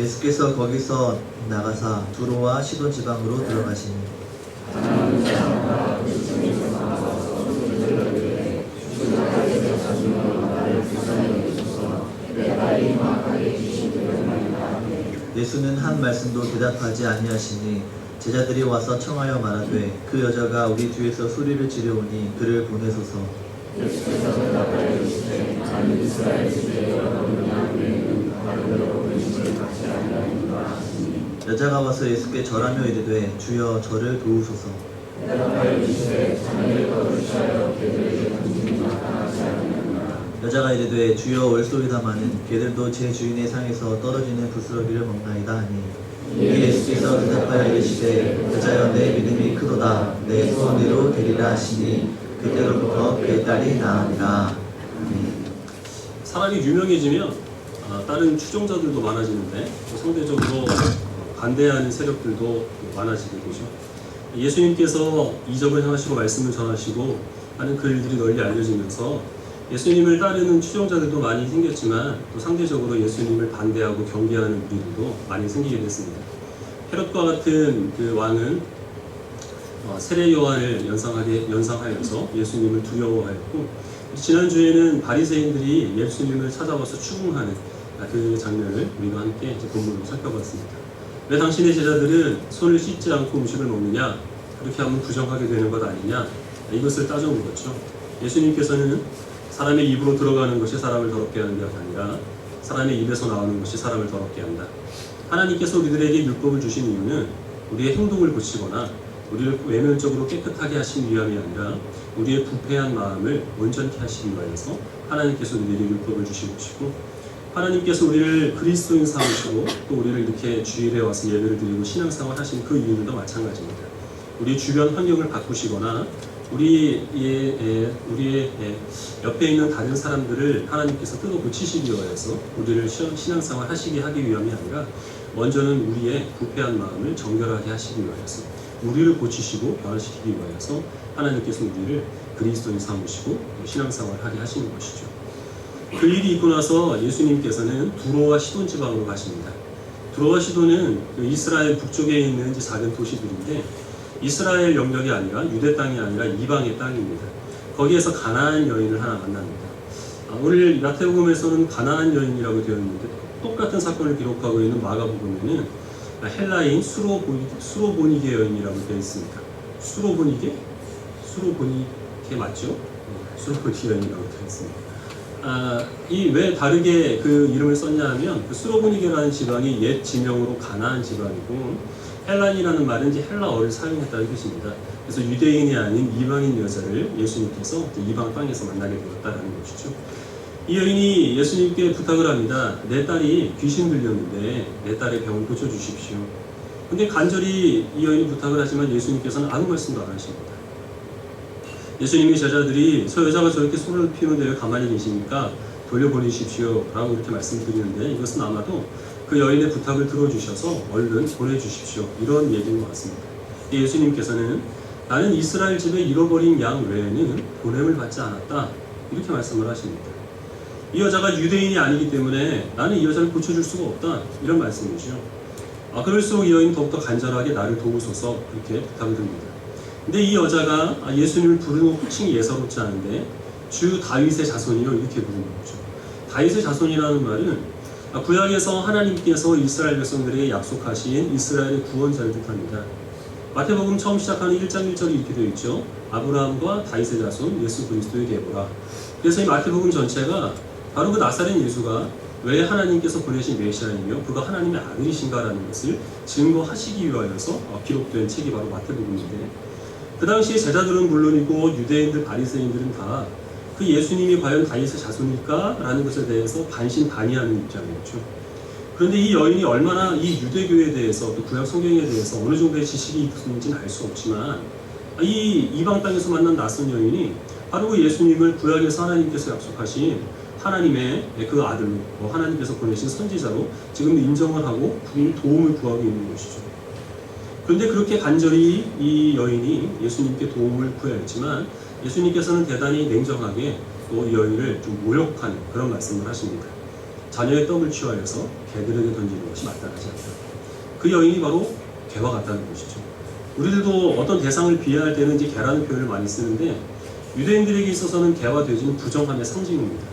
예수께서 거기서 나가사 두로와 시돈 지방으로 들어가시니 예수는 한 말씀도 대답하지 아니하시니 제자들이 와서 청하여 말하되 그 여자가 우리 뒤에서 소리를 지르오니 그를 보내소서. 여자가 와서 예수께 절하며 이르되 주여 저를 도우소서. 여자가 이르되 주여 올소이다마는 개들도 제 주인의 상에서 떨어지는 부스러기를 먹나이다 하니 예수께서 대답하여 이르시되 여자여 내 믿음이 크도다 내 소원대로 되리라 하시니 그때로부터 그의 딸이 나으니라. 사람이 유명해지면 다른 추종자들도 많아지는데 상대적으로 반대하는 세력들도 많아지게 되죠. 예수님께서 이적을 행하시고 말씀을 전하시고 하는 그 일들이 널리 알려지면서 예수님을 따르는 추종자들도 많이 생겼지만 또 상대적으로 예수님을 반대하고 경계하는 무리들도 많이 생기게 됐습니다. 헤롯과 같은 그 왕은 세례 요한을 연상하여서 예수님을 두려워하였고, 지난주에는 바리새인들이 예수님을 찾아와서 추궁하는 그 장면을 우리가 함께 본문으로 살펴봤습니다. 왜 당신의 제자들은 손을 씻지 않고 음식을 먹느냐? 그렇게 하면 부정하게 되는 것 아니냐? 이것을 따져 물었죠. 예수님께서는 사람의 입으로 들어가는 것이 사람을 더럽게 하는 게 아니라 사람의 입에서 나오는 것이 사람을 더럽게 한다. 하나님께서 우리들에게 율법을 주신 이유는 우리의 행동을 고치거나 우리를 외면적으로 깨끗하게 하신 위함이 아니라 우리의 부패한 마음을 온전케 하시기 위하여서 하나님께서 우리에게 율법을 주신 것이고, 하나님께서 우리를 그리스도인 삼으시고 또 우리를 이렇게 주일에 와서 예배를 드리고 신앙생활 하신 그 이유도 마찬가지입니다. 우리 주변 환경을 바꾸시거나 우리의 옆에 있는 다른 사람들을 하나님께서 뜯어 고치시기 위하여서 우리를 신앙생활 하시게 하기 위함이 아니라 먼저는 우리의 부패한 마음을 정결하게 하시기 위하여서 우리를 고치시고 변화시키기 위하여서 하나님께서 우리를 그리스도인 삼으시고 신앙생활 하게 하시는 것이죠. 그 일이 있고 나서 예수님께서는 두로와 시돈 지방으로 가십니다. 두로와 시돈은 이스라엘 북쪽에 있는 작은 도시들인데 이스라엘 영역이 아니라 유대 땅이 아니라 이방의 땅입니다. 거기에서 가나안 여인을 하나 만납니다. 오늘 마태복음에서는 가나안 여인이라고 되어 있는데 똑같은 사건을 기록하고 있는 마가복음에는 헬라인 수로보니게 여인이라고 되어 있습니다. 수로보니게 맞죠? 수로보니게 여인이라고 되어 있습니다. 이 왜 다르게 그 이름을 썼냐 하면 그 수로보니게라는 지방이 옛 지명으로 가나안 지방이고, 헬란이라는 말은 이제 헬라어를 사용했다는 뜻입니다. 그래서 유대인이 아닌 이방인 여자를 예수님께서 이방 땅에서 만나게 되었다는 것이죠. 이 여인이 예수님께 부탁을 합니다. 내 딸이 귀신 들렸는데 내 딸의 병을 고쳐주십시오. 근데 간절히 이 여인이 부탁을 하지만 예수님께서는 아무 말씀도 안 하십니다. 예수님의 제자들이 저 여자가 저렇게 소를 피우는데 왜 가만히 계십니까? 돌려보내십시오 라고 이렇게 말씀드리는데, 이것은 아마도 그 여인의 부탁을 들어주셔서 얼른 보내주십시오 이런 얘기인 것 같습니다. 예수님께서는 나는 이스라엘 집에 잃어버린 양 외에는 보냄을 받지 않았다 이렇게 말씀을 하십니다. 이 여자가 유대인이 아니기 때문에 나는 이 여자를 고쳐줄 수가 없다 이런 말씀이죠. 그럴수록 이 여인은 더욱더 간절하게 나를 도우소서 그렇게 부탁을 드립니다. 근데 이 여자가 예수님을 부르는 호칭이 예사롭지 않은데 주 다윗의 자손이요 이렇게 부르는 거죠. 다윗의 자손이라는 말은 구약에서 하나님께서 이스라엘 백성들에게 약속하신 이스라엘의 구원자를 뜻합니다. 마태복음 처음 시작하는 1장 1절이 이렇게 되어 있죠. 아브라함과 다윗의 자손 예수 그리스도의 계보라. 그래서 이 마태복음 전체가 바로 그 나사렛 예수가 왜 하나님께서 보내신 메시아이며 그가 하나님의 아들이신가라는 것을 증거하시기 위하여서 기록된 책이 바로 마태복음인데, 그 당시에 제자들은 물론이고 유대인들 바리새인들은 다 그 예수님이 과연 다윗의 자손일까? 라는 것에 대해서 반신반의하는 입장이었죠. 그런데 이 여인이 얼마나 이 유대교에 대해서 또 구약 성경에 대해서 어느 정도의 지식이 있는지는 알 수 없지만 이 이방 땅에서 만난 낯선 여인이 바로 그 예수님을 구약에서 하나님께서 약속하신 하나님의 그 아들로 하나님께서 보내신 선지자로 지금 인정을 하고 도움을 구하고 있는 것이죠. 그런데 그렇게 간절히 이 여인이 예수님께 도움을 구해야 했지만 예수님께서는 대단히 냉정하게 또 이 여인을 좀 모욕하는 그런 말씀을 하십니다. 자녀의 떡을 취하여서 개들에게 던지는 것이 마땅하지 않다. 그 여인이 바로 개와 같다는 것이죠. 우리들도 어떤 대상을 비하할 때는 이제 개라는 표현을 많이 쓰는데 유대인들에게 있어서는 개와 돼지는 부정함의 상징입니다.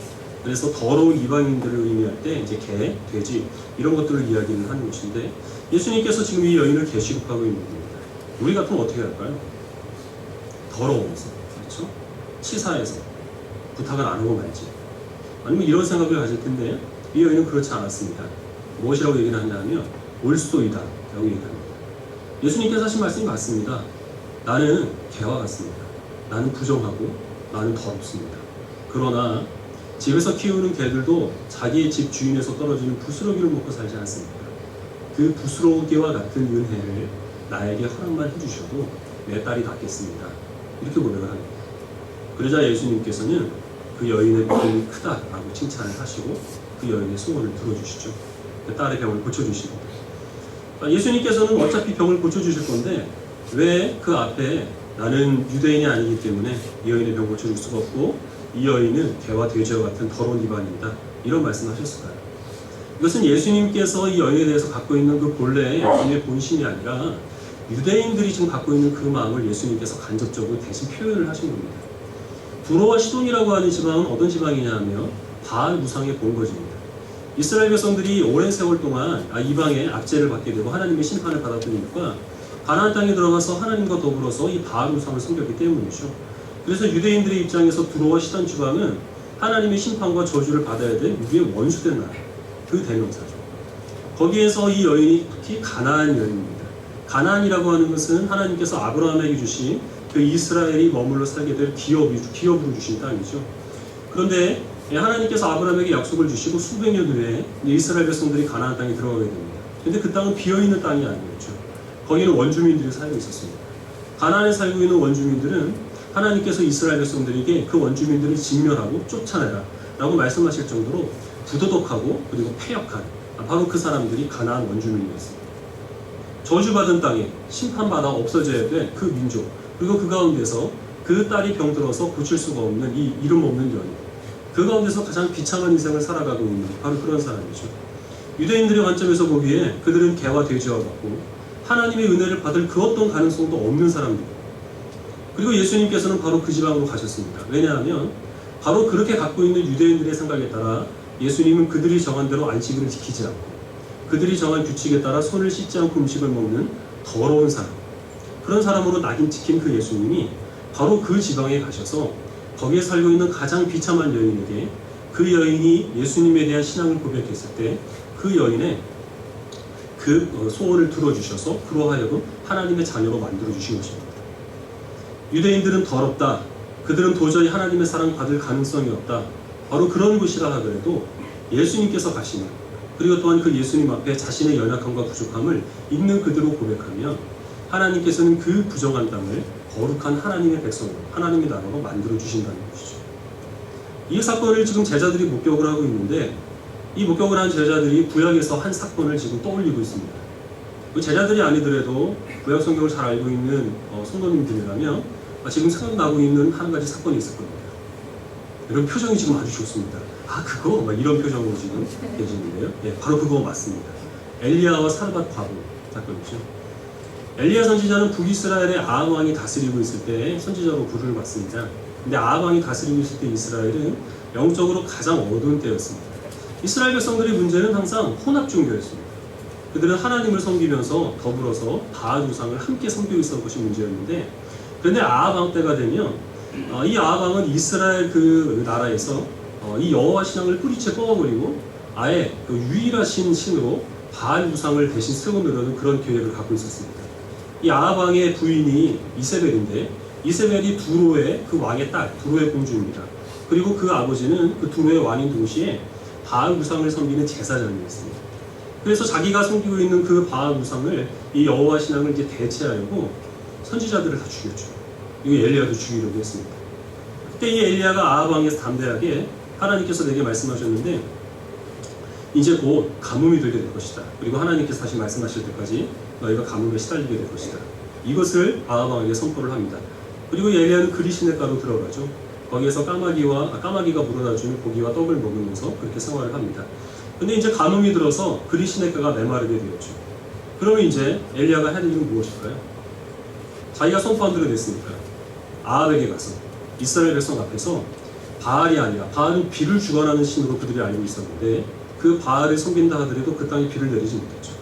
그래서 더러운 이방인들을 의미할 때 이제 개, 돼지 이런 것들을 이야기를 하는 것인데 예수님께서 지금 이 여인을 개 취급하고 있는 겁니다. 우리 같으면 어떻게 할까요? 더러워서, 그렇죠? 치사해서 부탁을 안 하고 말지. 아니면 이런 생각을 가질 텐데 이 여인은 그렇지 않았습니다. 무엇이라고 얘기를 하냐면 올소이다 라고 얘기합니다. 예수님께서 하신 말씀이 맞습니다. 나는 개와 같습니다. 나는 부정하고 나는 더럽습니다. 그러나 집에서 키우는 개들도 자기의 집 주인에서 떨어지는 부스러기를 먹고 살지 않습니까? 그 부스러기와 같은 은혜를 나에게 허락만 해주셔도 내 딸이 낫겠습니다. 이렇게 고백을 합니다. 그러자 예수님께서는 그 여인의 믿음이 크다라고 칭찬을 하시고 그 여인의 소원을 들어주시죠. 그 딸의 병을 고쳐주시고 예수님께서는 어차피 병을 고쳐주실 건데 왜 그 앞에 나는 유대인이 아니기 때문에 이 여인의 병을 고쳐줄 수가 없고 이 여인은 개와 돼지와 같은 더러운 이방인이다 이런 말씀을 하셨을까요? 이것은 예수님께서 이 여인에 대해서 갖고 있는 그 본래의 예수님의 본심이 아니라 유대인들이 지금 갖고 있는 그 마음을 예수님께서 간접적으로 대신 표현을 하신 겁니다. 두로와 시돈이라고 하는 지방은 어떤 지방이냐 하면 바알 우상의 본거지입니다. 이스라엘 백성들이 오랜 세월 동안 이방의 압제를 받게 되고 하나님의 심판을 받았던 이유가 가나안 땅에 들어가서 하나님과 더불어서 이 바알 우상을 섬겼기 때문이죠. 그래서 유대인들의 입장에서 두로와 시돈 지방은 하나님의 심판과 저주를 받아야 될 유대의 원수된 나라, 그 대명사죠. 거기에서 이 여인이 특히 가나안 여인입니다. 가나안이라고 하는 것은 하나님께서 아브라함에게 주신 그 이스라엘이 머물러 살게 될 기업으로 주신 땅이죠. 그런데 하나님께서 아브라함에게 약속을 주시고 수백 년 후에 이스라엘 백성들이 가나안 땅에 들어가게 됩니다. 그런데 그 땅은 비어있는 땅이 아니었죠. 거기는 원주민들이 살고 있었습니다. 가나안에 살고 있는 원주민들은 하나님께서 이스라엘 백성들에게 그 원주민들을 진멸하고 쫓아내라 라고 말씀하실 정도로 부도덕하고 그리고 패역한 바로 그 사람들이 가나안 원주민이었습니다. 저주받은 땅에 심판받아 없어져야 될 그 민족, 그리고 그 가운데서 그 딸이 병들어서 고칠 수가 없는 이 이름 없는 여인, 그 가운데서 가장 비참한 인생을 살아가고 있는 바로 그런 사람이죠. 유대인들의 관점에서 보기에 그들은 개와 돼지와 같고 하나님의 은혜를 받을 그 어떤 가능성도 없는 사람들이에요. 그리고 예수님께서는 바로 그 지방으로 가셨습니다. 왜냐하면 바로 그렇게 갖고 있는 유대인들의 생각에 따라 예수님은 그들이 정한 대로 안식일을 지키지 않고 그들이 정한 규칙에 따라 손을 씻지 않고 음식을 먹는 더러운 사람, 그런 사람으로 낙인 찍힌 그 예수님이 바로 그 지방에 가셔서 거기에 살고 있는 가장 비참한 여인에게 그 여인이 예수님에 대한 신앙을 고백했을 때 그 여인의 그 소원을 들어주셔서 그로 하여금 하나님의 자녀로 만들어주신 것입니다. 유대인들은 더럽다, 그들은 도저히 하나님의 사랑 받을 가능성이 없다, 바로 그런 곳이라 하더라도 예수님께서 가시면, 그리고 또한 그 예수님 앞에 자신의 연약함과 부족함을 있는 그대로 고백하면 하나님께서는 그 부정한 땅을 거룩한 하나님의 백성으로, 하나님의 나라로 만들어주신다는 것이죠. 이 사건을 지금 제자들이 목격을 하고 있는데 이 목격을 한 제자들이 구약에서 한 사건을 지금 떠올리고 있습니다. 그 제자들이 아니더라도 구약 성경을 잘 알고 있는 성도님들이라면 지금 생각나고 있는 한 가지 사건이 있을 겁니다. 이런 표정이 지금 아주 좋습니다. 그거? 막 이런 표정으로 지금 계시는데요. 예, 바로 그거 맞습니다. 엘리야와 사르밧 과부 사건이죠. 엘리야 선지자는 북이스라엘의 아합 왕이 다스리고 있을 때 선지자로 부름을 받습니다. 근데 아합 왕이 다스리고 있을 때 이스라엘은 영적으로 가장 어두운 때였습니다. 이스라엘 백성들의 문제는 항상 혼합 종교였습니다. 그들은 하나님을 섬기면서 더불어서 바알 우상을 함께 섬기고 있었던 것이 문제였는데, 그런데 아합 왕 때가 되면 이 아합 왕은 이스라엘 그 나라에서 이 여호와 신앙을 뿌리채 뽑아버리고 아예 그 유일하신 신으로 바알 우상을 대신 세우려는 그런 계획을 갖고 있었습니다. 이 아합 왕의 부인이 이세벨인데 이세벨이 두로의 그 왕의 딸, 두로의 공주입니다. 그리고 그 아버지는 그 두로의 왕인 동시에 바알 우상을 섬기는 제사장이었습니다. 그래서 자기가 섬기고 있는 그 바알 우상을 이 여호와 신앙을 이제 대체하려고 선지자들을 다 죽였죠. 이거 엘리야도 죽이려고 했습니다. 그때 이 엘리야가 아합 왕에서 담대하게 하나님께서 내게 말씀하셨는데 이제 곧 가뭄이 되게 될 것이다. 그리고 하나님께서 다시 말씀하실 때까지 너희가 가뭄에 시달리게 될 것이다. 이것을 아합 왕에게 선포를 합니다. 그리고 엘리야는 그리 시냇가로 들어가죠. 거기에서 까마귀가 물어다주는 고기와 떡을 먹으면서 그렇게 생활을 합니다. 근데 이제 가뭄이 들어서 그리 시냇가가 메마르게 되었죠. 그러면 이제 엘리야가 해야 될 일은 무엇일까요? 자기가 선포한 대로 됐으니까 아합에게 가서 이스라엘 백성 앞에서 바알이 아니라, 바알은 비를 주관하는 신으로 그들이 알고 있었는데 그 바알을 섬긴다 하더라도 그 땅에 비를 내리지 못했죠.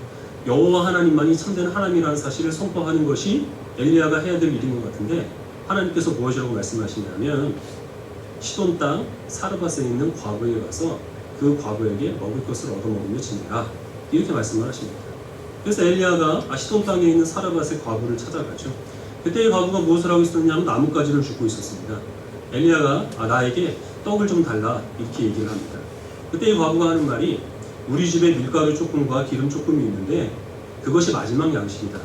여호와 하나님만이 참된 하나님이라는 사실을 선포하는 것이 엘리야가 해야 될 일인 것 같은데, 하나님께서 무엇이라고 말씀하시냐면 시돈 땅 사르밧에 있는 과부에 가서 그 과부에게 먹을 것을 얻어먹으며 지내라, 이렇게 말씀을 하십니다. 그래서 엘리야가 시돈 땅에 있는 사르밧의 과부를 찾아가죠. 그때 이 과부가 무엇을 하고 있었냐면 나뭇가지를 줍고 있었습니다. 엘리야가 나에게 떡을 좀 달라, 이렇게 얘기를 합니다. 그때 이 과부가 하는 말이, 우리 집에 밀가루 조금과 기름 조금이 있는데 그것이 마지막 양식이다.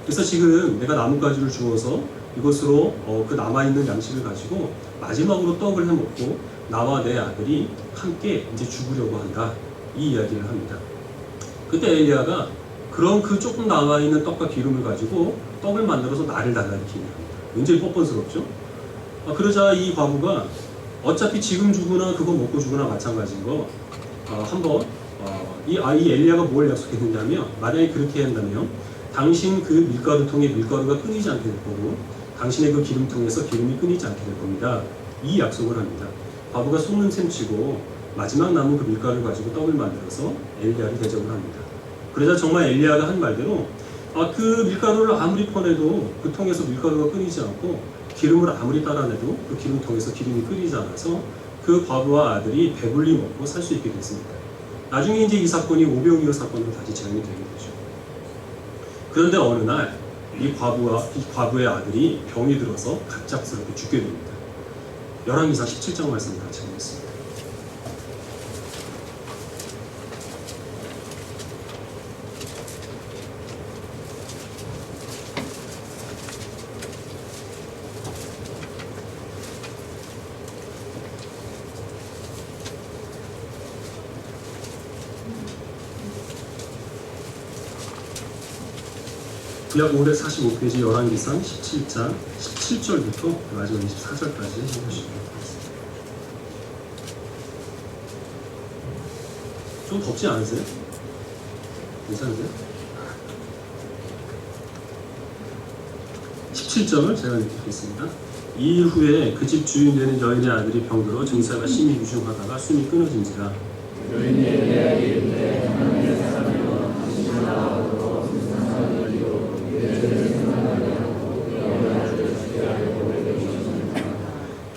그래서 지금 내가 나뭇가지를 주어서 이것으로 그 남아있는 양식을 가지고 마지막으로 떡을 해먹고 나와 내 아들이 함께 이제 죽으려고 한다, 이 이야기를 합니다. 그때 엘리야가 그런 그 조금 남아있는 떡과 기름을 가지고 떡을 만들어서 나를 달라, 이렇게 얘기합니다. 굉장히 뻔뻔스럽죠? 그러자 이 과부가 어차피 지금 죽으나 그거 먹고 죽으나 마찬가지인 거 한번 이 엘리야가 뭘 약속했느냐면, 만약에 그렇게 한다면 당신 그 밀가루통에 밀가루가 끊이지 않게 될 거고 당신의 그 기름통에서 기름이 끊이지 않게 될 겁니다, 이 약속을 합니다. 과부가 속는 셈 치고 마지막 남은 그 밀가루를 가지고 떡을 만들어서 엘리야를 대접을 합니다. 그러자 정말 엘리야가 한 말대로 그 밀가루를 아무리 퍼내도 그 통에서 밀가루가 끊이지 않고 기름을 아무리 따라내도 그 기름통에서 기름이 끓이지 않아서 그 과부와 아들이 배불리 먹고 살 수 있게 됐습니다. 나중에 이제 이 사건이 오병이어 사건으로 다시 재현이 되게 되죠. 그런데 어느 날 이 과부의 아들이 병이 들어서 갑작스럽게 죽게 됩니다. 열왕기상 17장 말씀 같이 보겠습니다. 구약 545페이지 열왕기상 17장 17절부터 마지막 24절까지 해보시면 되겠습니다. 좀 덥지 않으세요? 괜찮으세요? 17절을 제가 읽겠습니다. 이후에 그 집 주인 되는 여인의 아들이 병들어 증세가 심히 유중하다가 숨이 끊어진지라. 여인이 엘리야에게 이르되 하나님의 사람이여 당신을 나와서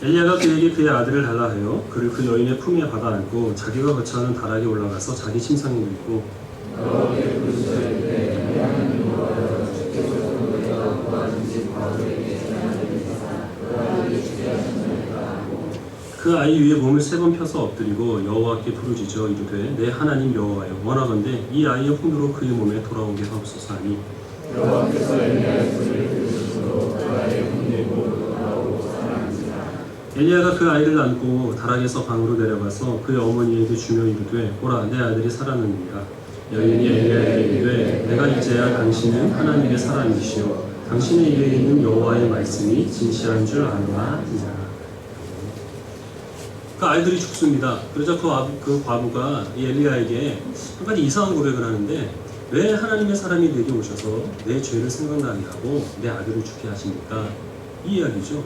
엘리야가 그에게 그의 아들을 달라 하여 그를 그 여인의 품에 받아 안고 자기가 거처하는 다락에 올라가서 자기 침상에 누이고 그 아이 위에 몸을 3번 펴서 엎드리고 여호와께 부르짖어 이르되 내 하나님 여호와여, 원하건대 이 아이의 혼으로 그의 몸에 돌아오게 하옵소서 하니, 여호와께서 엘리야의 소리를 들으시고 그 아이의 혼이 몸으로 돌아오고 살아난지라. 엘리야가 그 아이를 안고 다락에서 방으로 내려가서 그의 어머니에게 주며 이르되 보라, 내 아들이 살아났느니라. 여인이 엘리야에게 이르되 내가 이제야 당신은 하나님의 사람이시오 당신의 입에 있는 여호와의 말씀이 진실한 줄 아노라. 그 아이들이 죽습니다. 그러자 그 과부가 이 엘리야에게 한 가지 이상한 고백을 하는데, 왜 하나님의 사람이 내게 오셔서 내 죄를 생각나게 하고 내 아들을 죽게 하십니까? 이 이야기죠.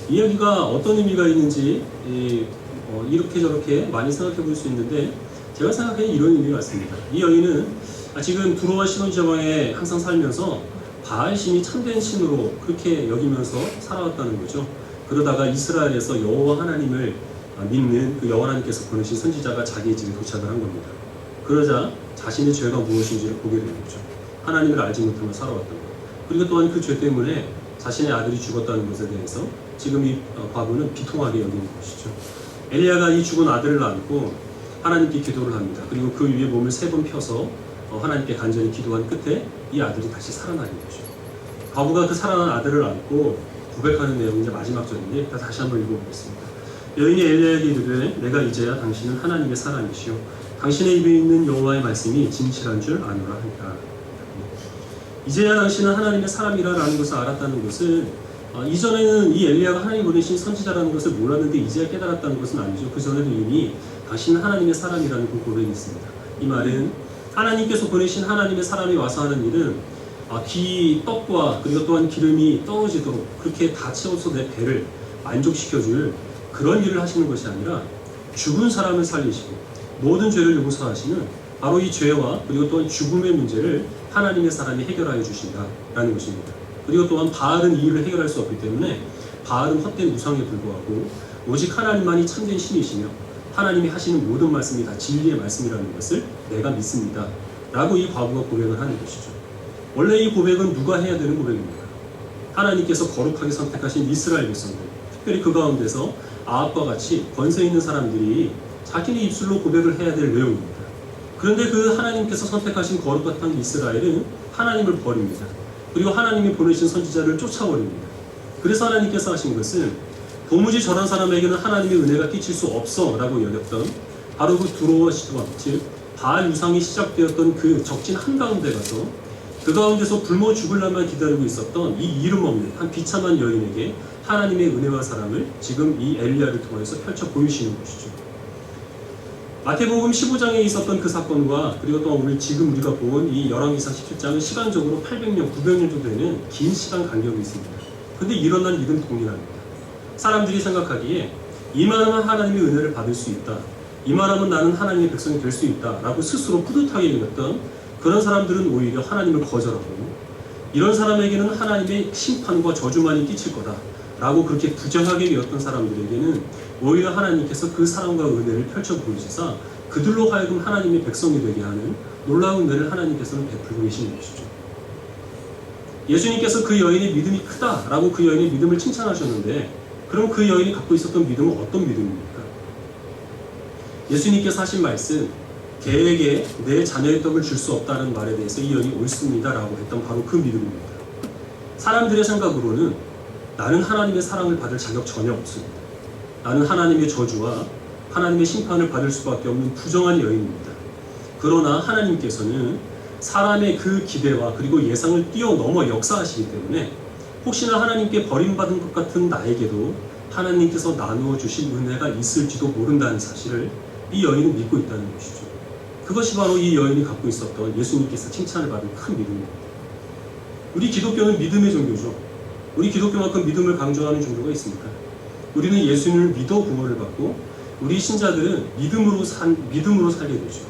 이 이야기가 어떤 의미가 있는지 이렇게 저렇게 많이 생각해 볼 수 있는데, 제가 생각하기에 이런 의미가 있습니다. 이 여인은 지금 두로와 시돈 지방에 항상 살면서 바알신이 참된 신으로 그렇게 여기면서 살아왔다는 거죠. 그러다가 이스라엘에서 여호와 하나님을 믿는 그 여호와 하나님께서 보내신 선지자가 자기의 집에 도착을 한 겁니다. 그러자 자신의 죄가 무엇인지를 보게 되는 거죠. 하나님을 알지 못하며 살아왔던 것. 그리고 또한 그 죄 때문에 자신의 아들이 죽었다는 것에 대해서 지금 이 과부는 비통하게 여기는 것이죠. 엘리야가 이 죽은 아들을 안고 하나님께 기도를 합니다. 그리고 그 위에 몸을 3번 펴서 하나님께 간절히 기도한 끝에 이 아들이 다시 살아나는 거죠. 과부가 그 살아난 아들을 안고 고백하는 내용이 이제 마지막 절인데 다시 한번 읽어보겠습니다. 여인이 엘리야에게 이르되 내가 이제야 당신은 하나님의 사람이시오 당신의 입에 있는 여호와의 말씀이 진실한 줄 아노라 하니라. 이제야 당신은 하나님의 사람이라는 것을 알았다는 것은 이전에는 이 엘리야가 하나님 보내신 선지자라는 것을 몰랐는데 이제야 깨달았다는 것은 아니죠. 그 전에도 이미 당신은 하나님의 사람이라는 그 고백이 있습니다. 이 말은 하나님께서 보내신 하나님의 사람이 와서 하는 일은 떡과 그리고 또한 기름이 떨어지도록 그렇게 다 채워서 내 배를 만족시켜줄 그런 일을 하시는 것이 아니라 죽은 사람을 살리시고 모든 죄를 용서하시는 바로 이 죄와 그리고 또한 죽음의 문제를 하나님의 사람이 해결하여 주신다라는 것입니다. 그리고 또한 바알은 이 일을 해결할 수 없기 때문에 바알은 헛된 우상에 불과하고 오직 하나님만이 참된 신이시며 하나님이 하시는 모든 말씀이 다 진리의 말씀이라는 것을 내가 믿습니다 라고 이 과부가 고백을 하는 것이죠. 원래 이 고백은 누가 해야 되는 고백입니까? 하나님께서 거룩하게 선택하신 이스라엘 백성들, 특별히 그 가운데서 아합과 같이 권세 있는 사람들이 자기네 입술로 고백을 해야 될 내용입니다. 그런데 그 하나님께서 선택하신 거룩한 이스라엘은 하나님을 버립니다. 그리고 하나님이 보내신 선지자를 쫓아버립니다. 그래서 하나님께서 하신 것은 도무지 저런 사람에게는 하나님의 은혜가 끼칠 수 없어 라고 여겼던 바로 그 두로와 시도와 즉 바알 유상이 시작되었던 그 적진 한가운데 가서 그 가운데서 굶어 죽을 날만 기다리고 있었던 이 이름 없는 한 비참한 여인에게 하나님의 은혜와 사랑을 지금 이 엘리야를 통해서 펼쳐 보이시는 것이죠. 마태복음 15장에 있었던 그 사건과 그리고 또 오늘 지금 우리가 본 이 열왕기상 17장은 시간적으로 800년, 900년 정도 되는 긴 시간 간격이 있습니다. 그런데 일어난 일은 동일합니다. 사람들이 생각하기에 이만하면 하나님의 은혜를 받을 수 있다, 이만하면 나는 하나님의 백성이 될 수 있다 라고 스스로 뿌듯하게 여겼던 그런 사람들은 오히려 하나님을 거절하고 이런 사람에게는 하나님의 심판과 저주만이 끼칠 거다 라고 그렇게 부정하게 여겼던 사람들에게는 오히려 하나님께서 그 사랑과 은혜를 펼쳐 보이시사 그들로 하여금 하나님의 백성이 되게 하는 놀라운 은혜를 하나님께서는 베풀고 계시는 것이죠. 예수님께서 그 여인의 믿음이 크다라고 그 여인의 믿음을 칭찬하셨는데 그럼 그 여인이 갖고 있었던 믿음은 어떤 믿음입니까? 예수님께서 하신 말씀, 개에게 내 자녀의 떡을 줄 수 없다는 말에 대해서 이 여인이 옳습니다 라고 했던 바로 그 믿음입니다. 사람들의 생각으로는 나는 하나님의 사랑을 받을 자격 전혀 없습니다. 나는 하나님의 저주와 하나님의 심판을 받을 수밖에 없는 부정한 여인입니다. 그러나 하나님께서는 사람의 그 기대와 그리고 예상을 뛰어넘어 역사하시기 때문에 혹시나 하나님께 버림받은 것 같은 나에게도 하나님께서 나누어 주신 은혜가 있을지도 모른다는 사실을 이 여인은 믿고 있다는 것이죠. 그것이 바로 이 여인이 갖고 있었던 예수님께서 칭찬을 받은 큰 믿음입니다. 우리 기독교는 믿음의 종교죠. 우리 기독교만큼 믿음을 강조하는 종교가 있습니까? 우리는 예수님을 믿어 구원을 받고 우리 신자들은 믿음으로 살게 되죠.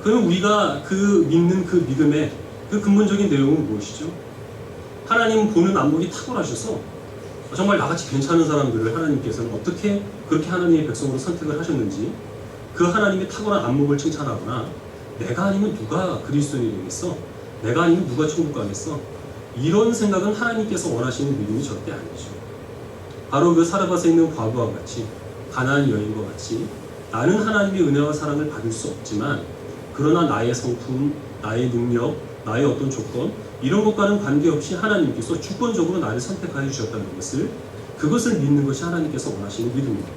그럼 우리가 그 믿는 그 믿음의 그 근본적인 내용은 무엇이죠? 하나님은 보는 안목이 탁월하셔서 정말 나같이 괜찮은 사람들을 하나님께서는 어떻게 그렇게 하나님의 백성으로 선택을 하셨는지 그 하나님의 탁월한 안목을 칭찬하거나 내가 아니면 누가 그리스도인이 되겠어? 내가 아니면 누가 천국 가겠어? 이런 생각은 하나님께서 원하시는 믿음이 절대 아니죠. 바로 그 사르밧에 있는 과부와 같이 가나안 여인과 같이 나는 하나님의 은혜와 사랑을 받을 수 없지만 그러나 나의 성품, 나의 능력, 나의 어떤 조건 이런 것과는 관계없이 하나님께서 주권적으로 나를 선택하여 주셨다는 것을 그것을 믿는 것이 하나님께서 원하시는 믿음입니다.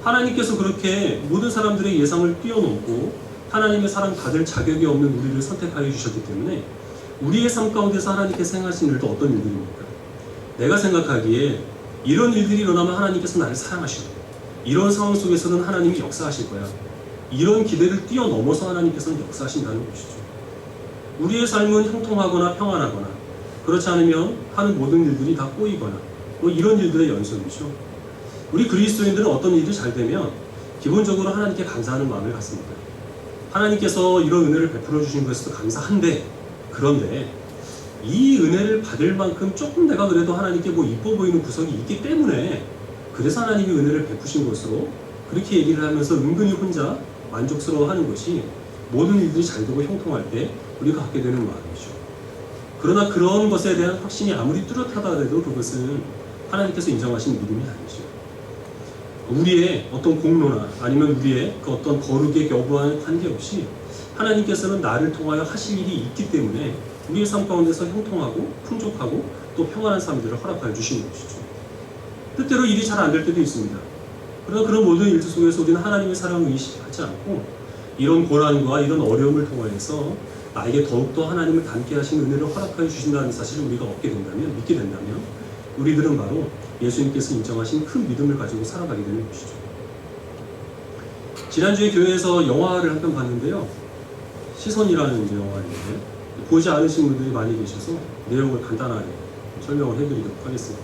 하나님께서 그렇게 모든 사람들의 예상을 뛰어넘고 하나님의 사랑 받을 자격이 없는 우리를 선택하여 주셨기 때문에 우리의 삶 가운데서 하나님께서 행하신 일도 어떤 일들입니까? 내가 생각하기에 이런 일들이 일어나면 하나님께서 나를 사랑하시고 이런 상황 속에서는 하나님이 역사하실 거야. 이런 기대를 뛰어넘어서 하나님께서는 역사하신다는 것이죠. 우리의 삶은 형통하거나 평안하거나 그렇지 않으면 하는 모든 일들이 다 꼬이거나 뭐 이런 일들의 연속이죠. 우리 그리스도인들은 어떤 일이 잘 되면 기본적으로 하나님께 감사하는 마음을 갖습니다. 하나님께서 이런 은혜를 베풀어 주신 것에도 감사한데 그런데 이 은혜를 받을 만큼 조금 내가 그래도 하나님께 뭐 이뻐 보이는 구석이 있기 때문에 그래서 하나님이 은혜를 베푸신 것으로 그렇게 얘기를 하면서 은근히 혼자 만족스러워하는 것이 모든 일들이 잘 되고 형통할 때 우리가 갖게 되는 마음이죠. 그러나 그런 것에 대한 확신이 아무리 뚜렷하다 해도 그것은 하나님께서 인정하신 믿음이 아니죠. 우리의 어떤 공로나 아니면 우리의 그 어떤 거룩의 여부와는 관계없이 하나님께서는 나를 통하여 하실 일이 있기 때문에 우리의 삶 가운데서 형통하고 풍족하고 또 평안한 삶들을 허락하여 주시는 것이죠. 때때로 일이 잘 안 될 때도 있습니다. 그러나 그런 모든 일들 속에서 우리는 하나님의 사랑을 의식하지 않고 이런 고난과 이런 어려움을 통하여서 나에게 더욱더 하나님을 닮게 하신 은혜를 허락하여 주신다는 사실을 우리가 얻게 된다면, 믿게 된다면 우리들은 바로 예수님께서 인정하신 큰 믿음을 가지고 살아가게 되는 것이죠. 지난주에 교회에서 영화를 한 편 봤는데요. 시선이라는 이제 영화인데 보지 않으신 분들이 많이 계셔서 내용을 간단하게 설명을 해드리도록 하겠습니다.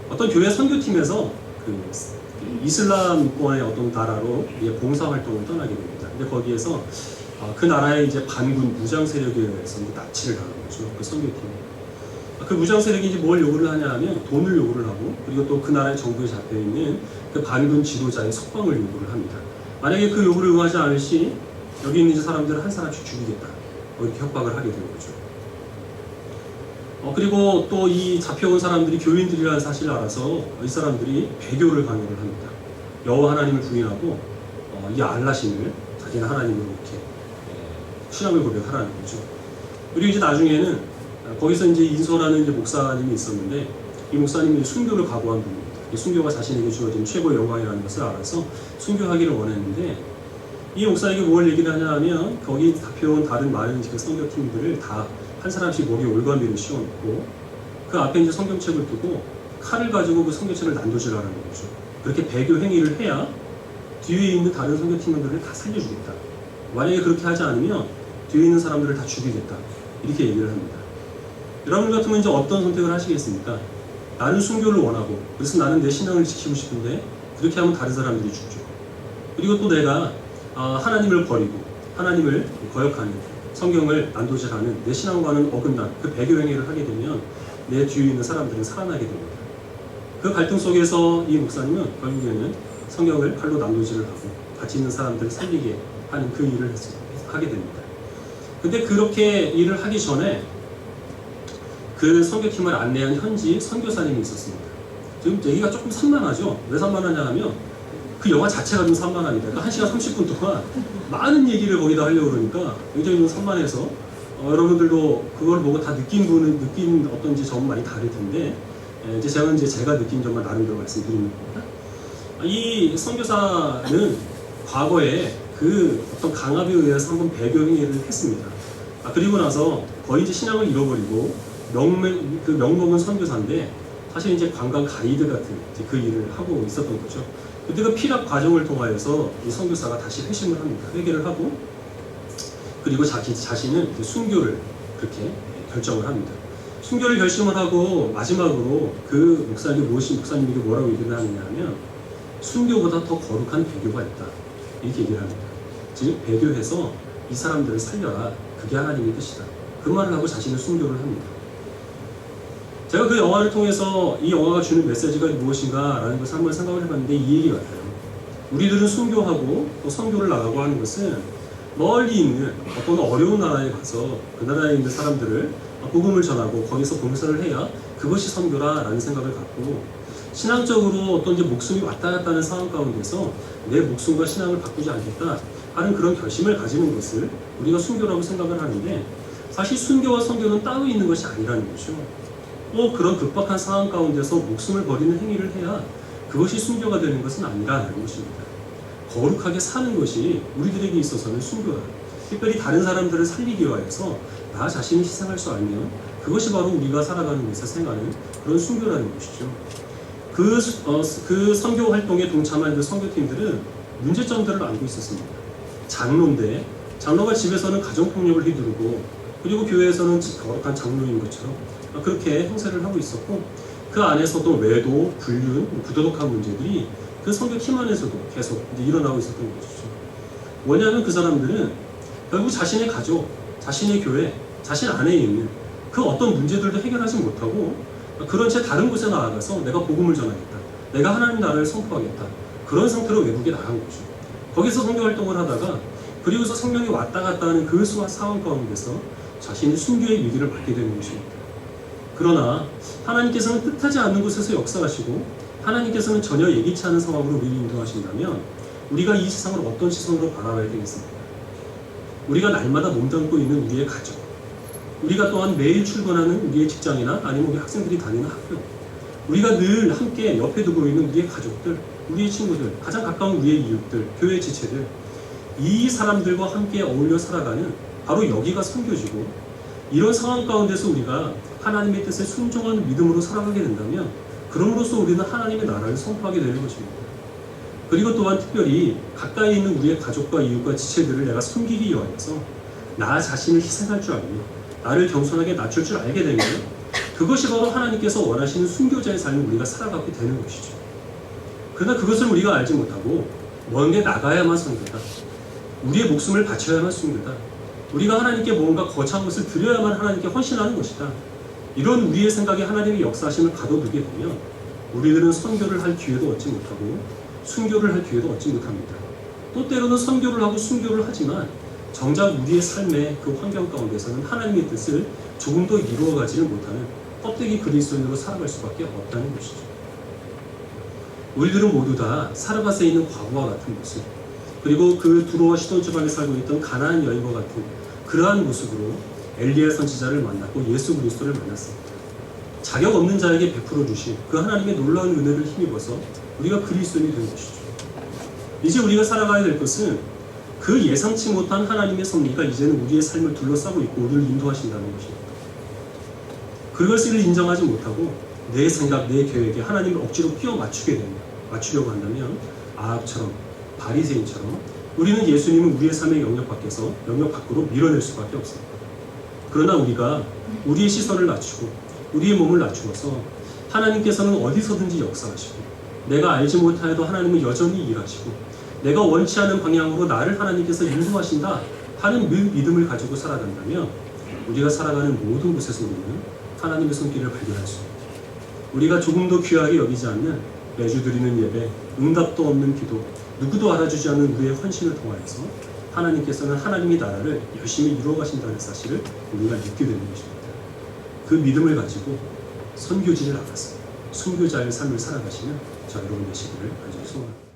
어떤 교회 선교팀에서 그 이슬람권의 어떤 나라로 봉사활동을 떠나게 됩니다. 근데 거기에서 그 나라의 이제 반군 무장 세력에 의해서 납치를 당한 거죠. 그 선교팀이. 그 무장 세력이 이제 뭘 요구를 하냐 하면 돈을 요구를 하고, 그리고 또 그 나라의 정부에 잡혀 있는 그 반군 지도자의 석방을 요구를 합니다. 만약에 그 요구를 응하지 않을 시 여기 있는 사람들을 한 사람씩 죽이겠다, 이렇게 협박을 하게 되는 거죠. 그리고 또 이 잡혀온 사람들이 교인들이라는 사실을 알아서 이 사람들이 배교를 강요를 합니다. 여호와 하나님을 부인하고 이 알라신을 자기가 하나님으로 이렇게 신앙을 고백하라는 거죠. 그리고 이제 나중에는 거기서 이제 인소라는 이제 목사님이 있었는데, 이 목사님이 순교를 각오한 분입니다. 이 순교가 자신에게 주어진 최고의 영광이라는 것을 알아서 순교하기를 원했는데, 이 목사에게 뭘 얘기를 하냐 하면 거기 잡혀온 다른 많은 그 선교팀들을 다 한 사람씩 목에 올가미를 씌워놓고 그 앞에 이제 성경책을 두고 칼을 가지고 그 성경책을 난도질하라는 거죠. 그렇게 배교 행위를 해야 뒤에 있는 다른 선교팀원들을 다 살려주겠다. 만약에 그렇게 하지 않으면 뒤에 있는 사람들을 다 죽이겠다. 이렇게 얘기를 합니다. 여러분 같으면 이제 어떤 선택을 하시겠습니까? 나는 순교를 원하고, 그래서 나는 내 신앙을 지키고 싶은데 그렇게 하면 다른 사람들이 죽죠. 그리고 또 내가 하나님을 버리고 하나님을 거역하는, 성경을 난도질하는 내 신앙과는 어긋난 그 배교 행위를 하게 되면 내 뒤에 있는 사람들은 살아나게 됩니다. 그 갈등 속에서 이 목사님은 결국에는 성경을 칼로 난도질을 하고 같이 있는 사람들을 살리게 하는 그 일을 하게 됩니다. 근데 그렇게 일을 하기 전에 그 선교팀을 안내한 현지 선교사님이 있었습니다. 지금 얘기가 조금 산만하죠? 왜 산만하냐 하면 그 영화 자체가 좀 산만합니다. 그러니까 1시간 30분 동안 많은 얘기를 거기다 하려고 그러니까 굉장히 좀 산만해서 여러분들도 그걸 보고 다 느낀 어떤 이제 점은 많이 다를 텐데, 이제 제가 느낀 점만 나름대로 말씀드리는 겁니다. 이 선교사는 과거에 그 어떤 강압에 의해서 한번 배교 행위를 했습니다. 그리고 나서 거의 이제 신앙을 잃어버리고 명목은 선교사인데 사실 이제 관광 가이드 같은 이제 그 일을 하고 있었던 거죠. 그때 그 피랍 과정을 통하여서 이 선교사가 다시 회심을 합니다. 회개를 하고, 그리고 자신은 이제 순교를 그렇게 결정을 합니다. 순교를 결심을 하고 마지막으로 그 목사님에게 뭐라고 얘기를 하느냐 하면 순교보다 더 거룩한 배교가 있다, 이렇게 얘기를 합니다. 즉 배교해서 이 사람들을 살려라, 그게 하나님의 뜻이다. 그 말을 하고 자신은 순교를 합니다. 제가 그 영화를 통해서 이 영화가 주는 메시지가 무엇인가 라는 것을 한번 생각을 해봤는데 이 얘기 같아요. 우리들은 순교하고 또 선교를 나가고 하는 것은 멀리 있는 어떤 어려운 나라에 가서 그 나라에 있는 사람들을 복음을 전하고 거기서 봉사를 해야 그것이 선교라 라는 생각을 갖고, 신앙적으로 어떤 이제 목숨이 왔다 갔다 하는 상황 가운데서 내 목숨과 신앙을 바꾸지 않겠다 하는 그런 결심을 가지는 것을 우리가 순교라고 생각을 하는데, 사실 순교와 선교는 따로 있는 것이 아니라는 거죠. 또 그런 급박한 상황 가운데서 목숨을 버리는 행위를 해야 그것이 순교가 되는 것은 아니라는 것입니다. 거룩하게 사는 것이 우리들에게 있어서는 순교다. 특별히 다른 사람들을 살리기 위해서 나 자신을 희생할 수 알면 그것이 바로 우리가 살아가는 곳에서 행하는 그런 순교라는 것이죠. 그 선교 활동에 동참한 그 선교팀들은 문제점들을 안고 있었습니다. 장로인데 장로가 집에서는 가정폭력을 휘두르고, 그리고 교회에서는 거룩한 장로인 것처럼 그렇게 행세를 하고 있었고, 그 안에서도 외도, 불륜, 부도덕한 문제들이 그 선교팀 안에서도 계속 이제 일어나고 있었던 것이죠. 뭐냐면 그 사람들은 결국 자신의 가족, 자신의 교회, 자신 안에 있는 그 어떤 문제들도 해결하지 못하고 그런 채 다른 곳에 나아가서 내가 복음을 전하겠다, 내가 하나님 나라를 선포하겠다, 그런 상태로 외국에 나간 거죠. 거기서 선교 활동을 하다가 그리고서 성령이 왔다 갔다 하는 그 상황 가운데서 자신의 순교의 위기를 맞게 되는 것입니다. 그러나 하나님께서는 뜻하지 않는 곳에서 역사하시고 하나님께서는 전혀 예기치 않은 상황으로 우리를 인도하신다면 우리가 이 세상을 어떤 시선으로 바라봐야 되겠습니까? 우리가 날마다 몸담고 있는 우리의 가족, 우리가 또한 매일 출근하는 우리의 직장이나 아니면 우리 학생들이 다니는 학교, 우리가 늘 함께 옆에 두고 있는 우리의 가족들, 우리의 친구들, 가장 가까운 우리의 이웃들, 교회 지체들, 이 사람들과 함께 어울려 살아가는 바로 여기가 선교지고, 이런 상황 가운데서 우리가 하나님의 뜻에 순종하는 믿음으로 살아가게 된다면 그럼으로써 우리는 하나님의 나라를 선포하게 되는 것입니다. 그리고 또한 특별히 가까이 있는 우리의 가족과 이웃과 지체들을 내가 섬기기 위하여서 나 자신을 희생할 줄 알고 나를 겸손하게 낮출 줄 알게 되면 그것이 바로 하나님께서 원하시는 순교자의 삶을 우리가 살아가게 되는 것이죠. 그러나 그것을 우리가 알지 못하고 먼 데 나가야만 선교다. 우리의 목숨을 바쳐야만 순교다. 우리가 하나님께 뭔가 거창한 것을 드려야만 하나님께 헌신하는 것이다. 이런 우리의 생각에 하나님의 역사하심을 가둬두게 되면 우리들은 선교를 할 기회도 얻지 못하고 순교를 할 기회도 얻지 못합니다. 또 때로는 선교를 하고 순교를 하지만 정작 우리의 삶의 그 환경 가운데서는 하나님의 뜻을 조금 더 이루어가지를 못하는 껍데기 그리스도인으로 살아갈 수밖에 없다는 것이죠. 우리들은 모두 다 살아가서 있는 과거와 같은 모습, 그리고 그 두로와 시돈 지방에 살고 있던 가나안 여인과 같은 그러한 모습으로 엘리야 선지자를 만났고 예수 그리스도를 만났습니다. 자격 없는 자에게 베풀어 주신 그 하나님의 놀라운 은혜를 힘입어서 우리가 그리스도인이 된 것이죠. 이제 우리가 살아가야 될 것은 그 예상치 못한 하나님의 섭리가 이제는 우리의 삶을 둘러싸고 있고 우리를 인도하신다는 것입니다. 그것을 인정하지 못하고 내 생각, 내 계획에 하나님을 억지로 끼워 맞추려고 한다면 아합처럼, 바리새인처럼 우리는 예수님을 우리의 삶의 영역 밖으로 밀어낼 수밖에 없습니다. 그러나 우리가 우리의 시선을 낮추고 우리의 몸을 낮추어서 하나님께서는 어디서든지 역사하시고 내가 알지 못하여도 하나님은 여전히 일하시고 내가 원치 않은 방향으로 나를 하나님께서 인도하신다 하는 믿음을 가지고 살아간다면 우리가 살아가는 모든 곳에서 우리는 하나님의 손길을 발견할 수 있습니다. 우리가 조금 더 귀하게 여기지 않는 매주 드리는 예배, 응답도 없는 기도, 누구도 알아주지 않는 우리의 헌신을 통하여서 하나님께서는 하나님의 나라를 열심히 이루어가신다는 사실을 우리가 믿게 되는 것입니다. 그 믿음을 가지고 선교지를 나가서 순교자의 삶을 살아가시는 저 여러분 되시기를 간절히 소원합니다.